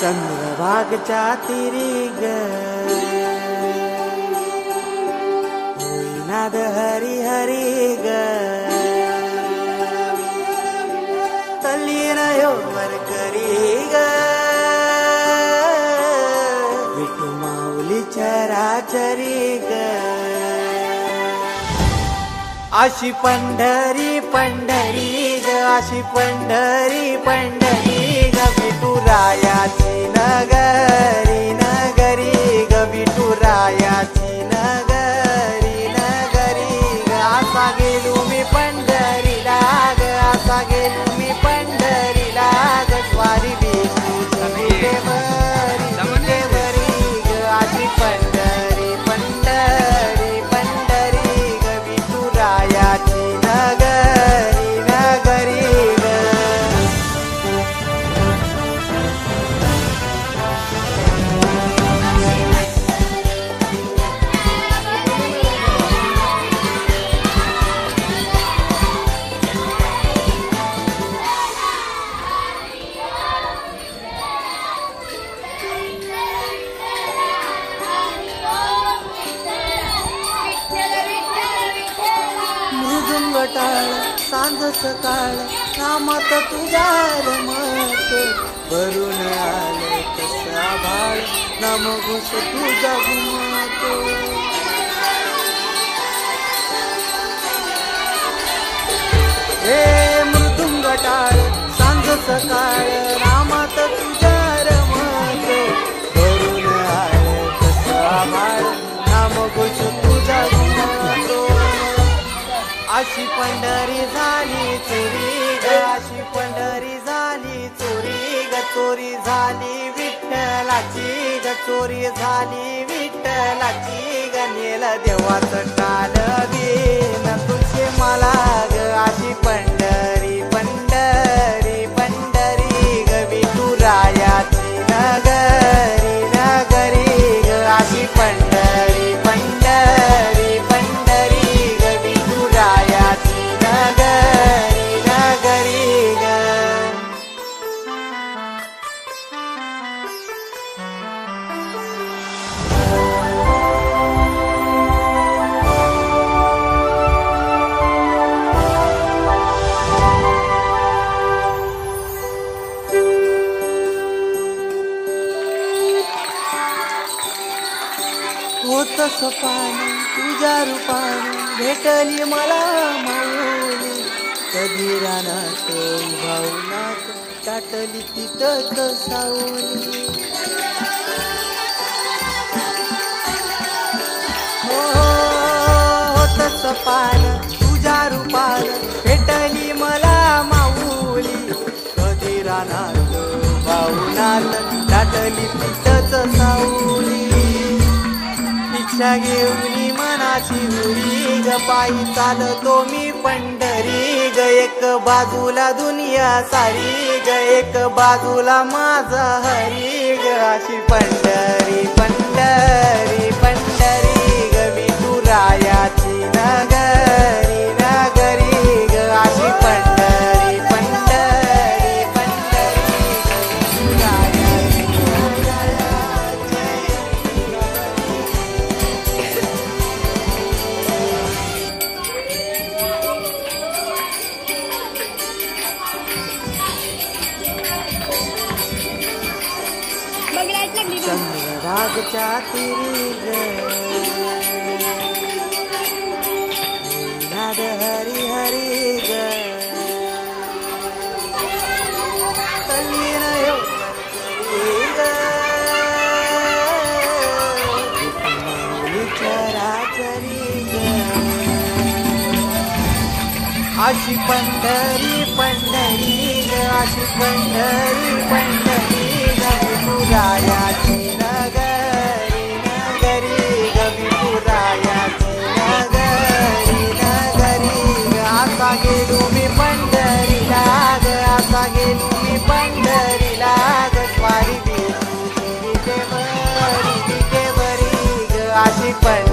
चंद्रभागच्या तिरी ग नाद हरी हरी ग तल्लीन यो वरकरी ग विठू माऊली चराचरी ग अशी पंढरी पंढरी ग अशी पंढरी पंढरी ग विठुरायाची नगरी नगरी ग विठुरायाची नगरी नगरी ग असा गेलो मी पंढरीला ग असा गेलो मी पंढरीला ग स्वारी विठूची देवरी ग अशी पंढरी पंढरी पंढरी ग विठुरायाची नगरी नगरी ग मृदुंगटाळ सांज सकाळ नामात तुझ्या रमत भरून आले कसा भाळ नाम घुस तुझा घुमतो हे मृदुंगटाळ सांज सकाळ नामात तुझ्या रमत भरून आले कसा भाळ नाम घुस तुझा घुमतो अशी पंढरी झाली चोरी ग अशी पंढरी झाली चोरी ग चोरी झाली विठ्ठलाची ग चोरी झाली विठ्ठलाची ग नेल देवाचं टाल बिन तुझे मला ग अशी पंढरी पंढरी पंढरी ग विठुरायाची नगरी नगरी ग अशी पंढरी पंढरी पंढरी ग विठुरायाची नगरी नगरी ग होतस पाणी तुझ्या रूपाने भेटली मला माऊली कधी रानात भावनात टाटली तिथत सावली होतस पाणी तुझ्या रूपाने भेटली मला माऊली कधी रानात भावनात टाटली तिथत सावली दीक्षा घेऊन मनाची उडी ग पायी चालतो मी पंढरी ग एक बाजूला दुनिया सारी ग एक बाजूला माझा हरी ग अशी पंढरी पंढरी पंढरी ग विठुरायाची नगरी नगरी ग अशी पंढरी पंढरी पंढरी चंद्रभागच्या तिरी ग नाद हरी हरी ग तल्लीन यो वरकरी ग माऊली चराचरी ग अशी पंढरी पंढरी ग अशी पंढरी पंढरी ग विठुरायाची नगरी नगरी ग विठुरायाची नगरी नगरी ग असा गेलो मी पंढरीला ग असा गेलो मी पंढरीला ग स्वारी विठूची देवरी ग अशी पंढरी